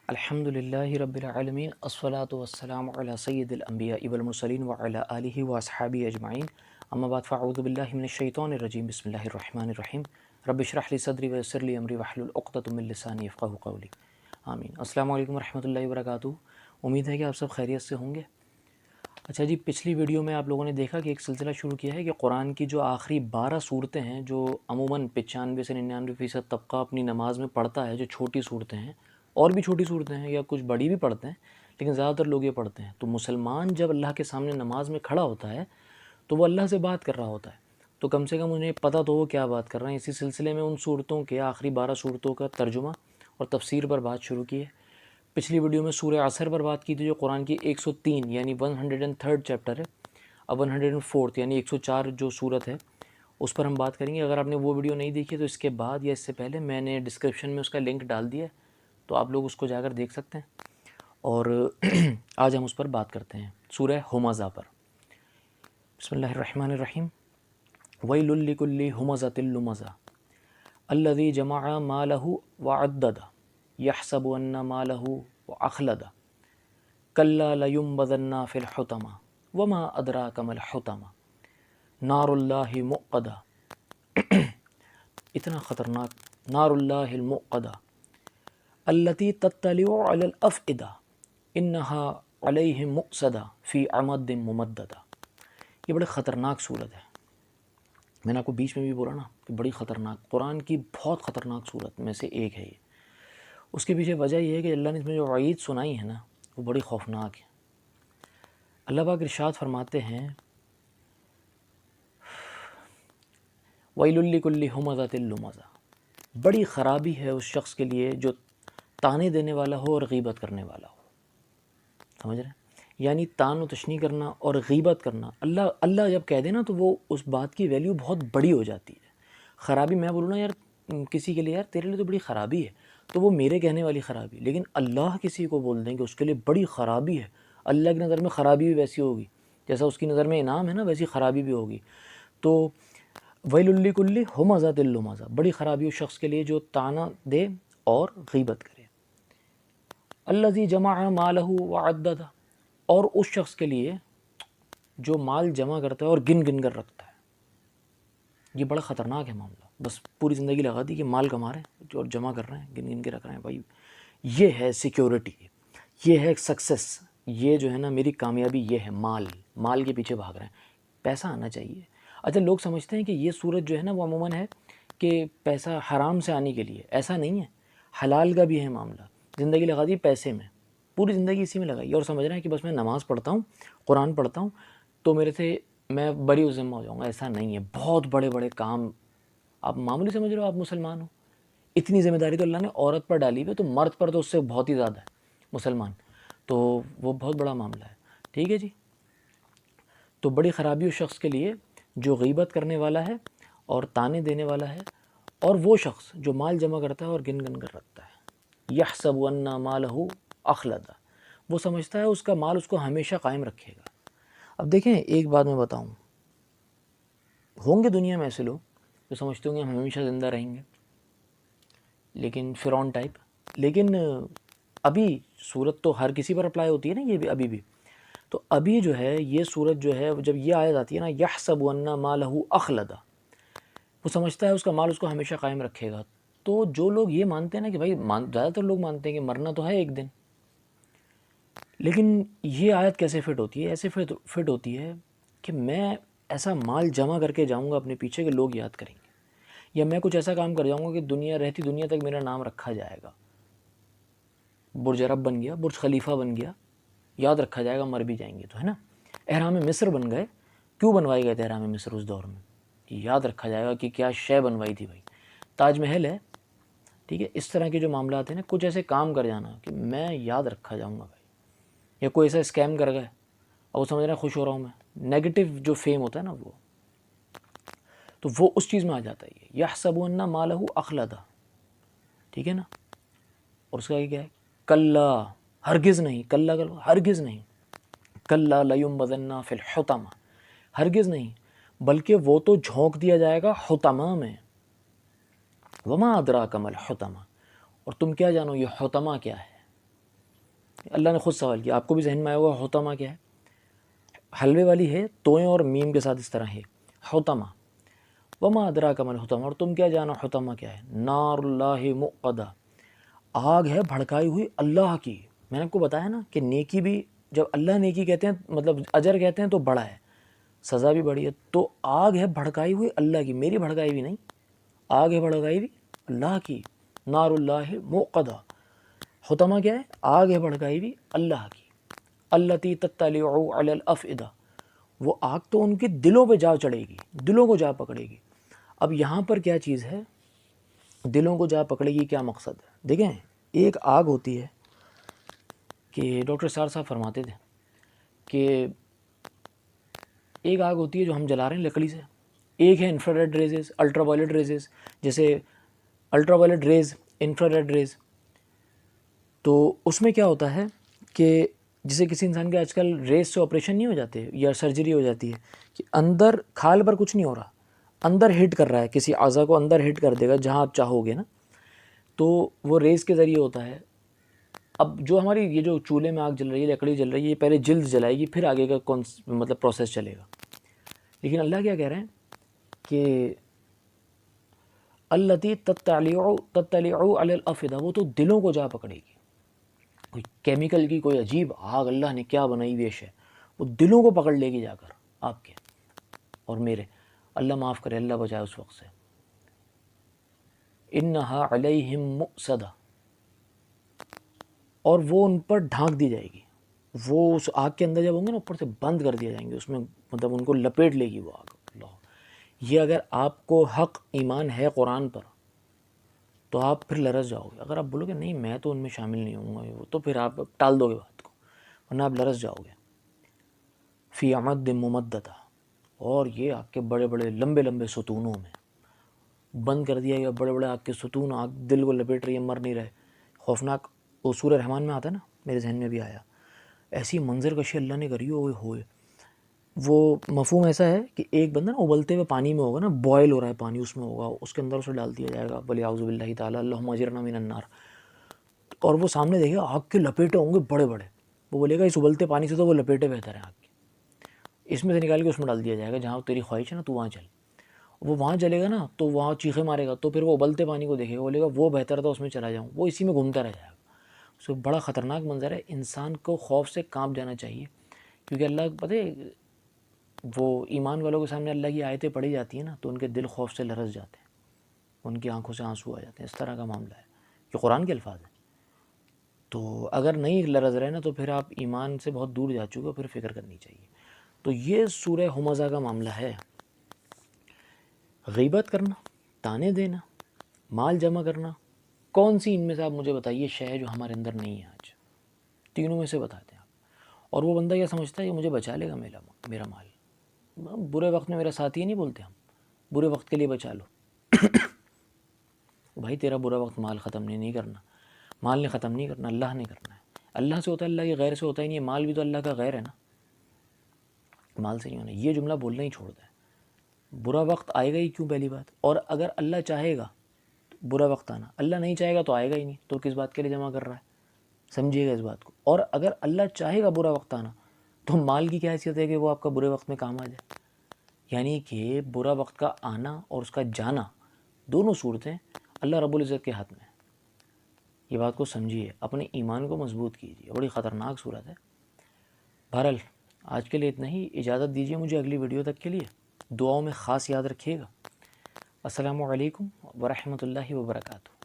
الحمدللہ رب العالمین الصلاۃ والسلام علی سید الانبیاء والمرسلین وعلی آلہ واصحابہ اجمعین اما بعد فاعوذ باللہ من الشیطان الرجیم بسم اللہ الرحمن الرحیم رب اشرح لی صدری ویسر لی امری واحلل عقدۃ من لسانی یفقہوا قولی آمین۔ السلام علیکم ورحمۃ اللہ وبرکاتہ۔ امید ہے کہ آپ سب خیریت سے ہوں گے۔ اچھا جی، پچھلی ویڈیو میں آپ لوگوں نے دیکھا کہ ایک سلسلہ شروع کیا ہے کہ قرآن کی جو آخری 12 صورتیں ہیں جو عموماً 95 سے 99% طبقہ اپنی نماز میں پڑھتا ہے، جو چھوٹی صورتیں ہیں، اور بھی چھوٹی صورتیں ہیں یا کچھ بڑی بھی پڑھتے ہیں، لیکن زیادہ تر لوگ یہ پڑھتے ہیں۔ تو مسلمان جب اللہ کے سامنے نماز میں کھڑا ہوتا ہے تو وہ اللہ سے بات کر رہا ہوتا ہے، تو کم سے کم انہیں پتہ تو ہو کیا بات کر رہے ہیں۔ اسی سلسلے میں ان صورتوں کے آخری 12 صورتوں کا ترجمہ اور تفسیر پر بات شروع کی ہے۔ پچھلی ویڈیو میں سورہ عصر پر بات کی تھی، جو قرآن کی 103 یعنی 103 چیپٹر ہے۔ اب 104 یعنی 104 جو صورت ہے اس پر ہم بات کریں گے۔ اگر آپ نے وہ ویڈیو نہیں دیکھی تو اس کے بعد یا اس سے پہلے میں نے ڈسکرپشن میں اس کا لنک ڈال دیا ہے، تو آپ لوگ اس کو جا کر دیکھ سکتے ہیں۔ اور آج ہم اس پر بات کرتے ہیں، سورہ ہمزہ پر۔ بسم اللہ الرحمن الرحیم۔ ویل لکل ہمزۃ لمزہ الذی جمع مالہ وعددہ یحسب ان مالہ واخلدہ کلا لینبذن فی الحطمہ وما ادراک ما الحطمہ نار اللہ موقدہ۔ اتنا خطرناک، نار اللہ الموقدہ التی تطلع علی الافئدہ انہا علیہم مؤصدہ فی عمد ممددہ۔ یہ بڑے خطرناک صورت ہے۔ میں نے آپ کو بیچ میں بھی بولا نا کہ بڑی خطرناک، قرآن کی بہت خطرناک صورت میں سے ایک ہے یہ۔ اس کے پیچھے وجہ یہ ہے کہ اللہ نے اس میں جو وعید سنائی ہے نا وہ بڑی خوفناک ہے۔ اللہ پاک ارشاد فرماتے ہیں ویل لکل ہمزۃ لمزہ، بڑی خرابی ہے اس شخص کے لیے جو تانے دینے والا ہو اور غیبت کرنے والا ہو۔ سمجھ رہے ہیں؟ یعنی تان و تشنیع کرنا اور غیبت کرنا، اللہ جب کہہ دے نا تو وہ اس بات کی ویلیو بہت بڑی ہو جاتی ہے۔ خرابی میں بولوں نا یار کسی کے لیے، یار تیرے لیے تو بڑی خرابی ہے، تو وہ میرے کہنے والی خرابی، لیکن اللہ کسی کو بول دیں کہ اس کے لیے بڑی خرابی ہے، اللہ کی نظر میں خرابی بھی ویسی ہوگی جیسا اس کی نظر میں انعام ہے نا، ویسی خرابی بھی ہوگی۔ تو ویل لکل ہمزۃ لمزہ، بڑی خرابی اس شخص کے لیے جو تانا دے اور غیبت کرے۔ الذی جمع مالہ وعددہ، اور اس شخص کے لیے جو مال جمع کرتا ہے اور گن گن کر رکھتا ہے۔ یہ بڑا خطرناک ہے معاملہ۔ بس پوری زندگی لگا دی کہ مال کما رہے ہیں اور جمع کر رہے ہیں، گن گن کے رکھ رہے ہیں۔ بھائی یہ ہے سیکیورٹی، یہ ہے سکسیس، یہ جو ہے نا میری کامیابی، یہ ہے مال کے پیچھے بھاگ رہے ہیں، پیسہ آنا چاہیے۔ اچھا، لوگ سمجھتے ہیں کہ یہ صورت جو ہے نا وہ عموماً ہے کہ پیسہ حرام سے آنے کے لیے، ایسا نہیں ہے، حلال کا بھی ہے معاملہ۔ زندگی لگا دی پیسے میں، پوری زندگی اسی میں لگائی اور سمجھ رہے ہیں کہ بس میں نماز پڑھتا ہوں، قرآن پڑھتا ہوں تو میرے سے میں بری و ذمہ ہو جاؤں گا۔ ایسا نہیں ہے، بہت بڑے بڑے کام آپ معمولی سمجھ رہے ہو، آپ مسلمان ہو، اتنی ذمہ داری تو اللہ نے عورت پر ڈالی ہوئی ہے، تو مرد پر تو اس سے بہت ہی زیادہ ہے مسلمان، تو وہ بہت بڑا معاملہ ہے۔ ٹھیک ہے جی، تو بڑی خرابی اس شخص کے لیے جو غیبت کرنے والا ہے اور تانے دینے والا ہے، اور وہ شخص جو مال جمع کرتا ہے اور گن گن کر رکھتا ہے۔ یحسب ان مالہ اخلدہ، وہ سمجھتا ہے اس کا مال اس کو ہمیشہ قائم رکھے گا۔ اب دیکھیں ایک بات میں بتاؤں، ہوں گے دنیا میں ایسے لوگ جو سمجھتے ہوں گے ہم ہمیشہ زندہ رہیں گے، لیکن فرعون ٹائپ، لیکن ابھی صورت تو ہر کسی پر اپلائی ہوتی ہے نا، یہ بھی ابھی بھی، تو ابھی جو ہے یہ صورت جو ہے جب یہ آیت آتی ہے نا یحسب ان مالہ اخلدہ، وہ سمجھتا ہے اس کا مال اس کو ہمیشہ قائم رکھے گا۔ تو جو لوگ یہ مانتے ہیں نا کہ بھائی، زیادہ تر لوگ مانتے ہیں کہ مرنا تو ہے ایک دن، لیکن یہ آیت کیسے فٹ ہوتی ہے؟ ایسے فٹ ہوتی ہے کہ میں ایسا مال جمع کر کے جاؤں گا اپنے پیچھے کہ لوگ یاد کریں گے، یا میں کچھ ایسا کام کر جاؤں گا کہ رہتی دنیا تک میرا نام رکھا جائے گا۔ برج عرب بن گیا، برج خلیفہ بن گیا، یاد رکھا جائے گا، مر بھی جائیں گے تو، ہے نا۔ احرام مصر بن گئے، کیوں بنوائے گئے تھے احرام مصر اس دور میں؟ یاد رکھا جائے گا کہ کیا شے بنوائی تھی بھائی۔ تاج محل ہے، ٹھیک ہے، اس طرح کے جو معاملات ہیں نا، کچھ ایسے کام کر جانا کہ میں یاد رکھا جاؤں گا بھائی۔ یا کوئی ایسا اسکیم کر گئے اور وہ سمجھ رہے ہیں خوش ہو رہا ہوں میں، نیگیٹو جو فیم ہوتا ہے نا وہ، تو وہ اس چیز میں آ جاتا ہے یہ یحسب ان مالہ اخلدہ، ٹھیک ہے نا۔ اور اس کا یہ کیا ہے؟ کلا، ہرگز نہیں، کلا ہرگز نہیں، کلا لینبذن فی الحطمہ، ہرگز نہیں، بلکہ وہ تو جھونک دیا جائے گا حطمہ میں۔ وما ادراک ما الحطمہ، اور تم کیا جانو یہ حطمہ کیا ہے؟ اللہ نے خود سوال کیا، آپ کو بھی ذہن میں آیا ہوگا حطمہ کیا ہے؟ حلوے والی ہے، توئیں اور میم کے ساتھ اس طرح ہے، حطمہ۔ وما ادراک ما الحطمہ، اور تم کیا جانو حطمہ کیا ہے؟ نار اللہ موقدہ، آگ ہے بھڑکائی ہوئی اللہ کی۔ میں نے آپ کو بتایا نا کہ نیکی بھی، جب اللہ نیکی کہتے ہیں مطلب اجر کہتے ہیں تو بڑا ہے، سزا بھی بڑی ہے۔ تو آگ ہے بھڑکائی ہوئی اللہ کی، میری بھڑکائی بھی نہیں، آگ ہے بھڑکائی ہوئی اللہ کی۔ نار اللہ موقدہ، حطمہ کیا ہے؟ آگ ہے بھڑکائی ہوئی اللہ کی۔ التی تطلع علی الافئدہ، وہ آگ تو ان کے دلوں پہ جا چڑھے گی، دلوں کو جا پکڑے گی۔ اب یہاں پر کیا چیز ہے؟ دلوں کو جا پکڑے گی، کیا مقصد ہے؟ دیکھیں، ایک آگ ہوتی ہے کہ ڈاکٹر سار صاحب فرماتے تھے کہ ایک آگ ہوتی ہے جو ہم جلا رہے ہیں لکڑی سے، ایک ہے infrared rays, ultra violet rays, جیسے ultra violet rays, infrared rays. تو اس میں کیا ہوتا ہے کہ جسے کسی انسان کے آج کل ریز سے آپریشن نہیں ہو جاتے یا سرجری ہو جاتی ہے کہ اندر کھال پر کچھ نہیں ہو رہا، اندر ہٹ کر رہا ہے، کسی اعضا کو اندر ہٹ کر دے گا جہاں آپ چاہو گے نا، تو وہ ریز کے ذریعے ہوتا ہے۔ اب جو ہماری یہ جو چولہے میں آگ جل رہی ہے، لکڑی جل رہی ہے، یہ پہلے جلد جلائے گی، پھر آگے کا مطلب پروسیس چلے گا۔ لیکن اللہ کیا کہہ رہے ہیں کہ التی تطلع علی الافئدہ، وہ تو دلوں کو جا پکڑے گی۔ کوئی کیمیکل کی کوئی عجیب آگ اللہ نے کیا بنائی ہوئی ہے، وہ دلوں کو پکڑ لے گی جا کر آپ کے اور میرے۔ اللہ معاف کرے، اللہ بچائے اس وقت سے۔ انہا علیہم مؤصدہ، اور وہ ان پر ڈھانک دی جائے گی، وہ اس آگ کے اندر جب ہوں گے نا اوپر سے بند کر دیا جائیں گے، اس میں مطلب ان کو لپیٹ لے گی وہ آگ۔ اللہ، یہ اگر آپ کو حق ایمان ہے قرآن پر تو آپ پھر لرز جاؤ گے۔ اگر آپ بولو گے نہیں میں تو ان میں شامل نہیں ہوں گا، تو پھر آپ ٹال دو گے بات کو، ورنہ آپ لرز جاؤ گے۔ فی عمد ممددہ، اور یہ آگ کے بڑے بڑے لمبے لمبے ستونوں میں بند کر دیا گیا، بڑے بڑے آگ کے ستون، آگ دل کو لپیٹ رہی ہے، مر نہیں رہے، خوفناک۔ وہ سورہ رحمان میں آتا ہے نا، میرے ذہن میں بھی آیا، ایسی منظر کشی اللہ نے کری ہوئے۔ وہ مفہوم ایسا ہے کہ ایک بندہ نا ابلتے ہوئے پانی میں ہوگا نا، بوائل ہو رہا ہے پانی، اس میں ہوگا، اس کے اندر اسے ڈال دیا جائے گا، بلی اعوذ باللہ تعالیٰ اللہم اجرنا من النار، اور وہ سامنے دیکھے گا آگ کے لپیٹے ہوں گے بڑے بڑے، وہ بولے گا اس ابلتے پانی سے تو وہ لپیٹے بہتر ہیں آگ کے، اس میں سے نکال کے اس میں ڈال دیا جائے گا، جہاں تیری خواہش ہے نا تو وہاں چل۔ وہ وہاں چلے گا نا تو وہاں چیخے مارے گا، تو پھر وہ ابلتے پانی کو دیکھے گا، بولے گا وہ بہتر تھا اس میں چلا جاؤں، وہ اسی میں گھومتا رہ جائے گا۔ سو بڑا خطرناک منظر ہے، انسان کو خوف سے کانپ جانا چاہیے، کیونکہ اللہ پتہ ہے وہ ایمان والوں کے سامنے اللہ کی آیتیں پڑھی جاتی ہیں نا تو ان کے دل خوف سے لرز جاتے ہیں، ان کی آنکھوں سے آنسو آ جاتے ہیں، اس طرح کا معاملہ ہے، یہ قرآن کے الفاظ ہیں۔ تو اگر نہیں لرز رہے نا تو پھر آپ ایمان سے بہت دور جا چکے ہو، پھر فکر کرنی چاہیے۔ تو یہ سورہ ہمزہ کا معاملہ ہے، غیبت کرنا، تانے دینا، مال جمع کرنا، کون سی ان میں سے آپ مجھے بتائیے شے ہے جو ہمارے اندر نہیں ہے آج؟ تینوں میں سے بتاتے ہیں آپ۔ اور وہ بندہ کیا سمجھتا ہے کہ مجھے بچا لے گا میرا مال، برے وقت میں میرا ساتھی نہیں بولتے ہم، برے وقت کے لیے بچا لو۔ بھائی تیرا برا وقت مال ختم نہیں کرنا، مال نے ختم نہیں کرنا، اللہ نے کرنا ہے، اللہ سے ہوتا ہے، اللہ کے غیر سے ہوتا ہی نہیں ہے، مال بھی تو اللہ کا غیر ہے نا، مال سے نہیں ہونا۔ یہ جملہ بولنا ہی چھوڑ دیں، برا وقت آئے گا ہی کیوں، پہلی بات، اور اگر اللہ چاہے گا تو برا وقت آنا، اللہ نہیں چاہے گا تو آئے گا ہی نہیں، تو کس بات کے لیے جمع کر رہا ہے؟ سمجھیے گا اس بات کو۔ اور اگر اللہ چاہے گا برا وقت آنا تو مال کی کیا حیثیت ہے کہ وہ آپ کا برے وقت میں کام آ جائے؟ یعنی کہ برا وقت کا آنا اور اس کا جانا دونوں صورتیں اللہ رب العزت کے ہاتھ میں ہیں۔ یہ بات کو سمجھیے، اپنے ایمان کو مضبوط کیجیے، بڑی خطرناک صورت ہے۔ بہرحال آج کے لیے اتنا ہی، اجازت دیجیے مجھے اگلی ویڈیو تک کے لیے، دعاؤں میں خاص یاد رکھیے گا۔ السلام علیکم ورحمۃ اللہ وبرکاتہ۔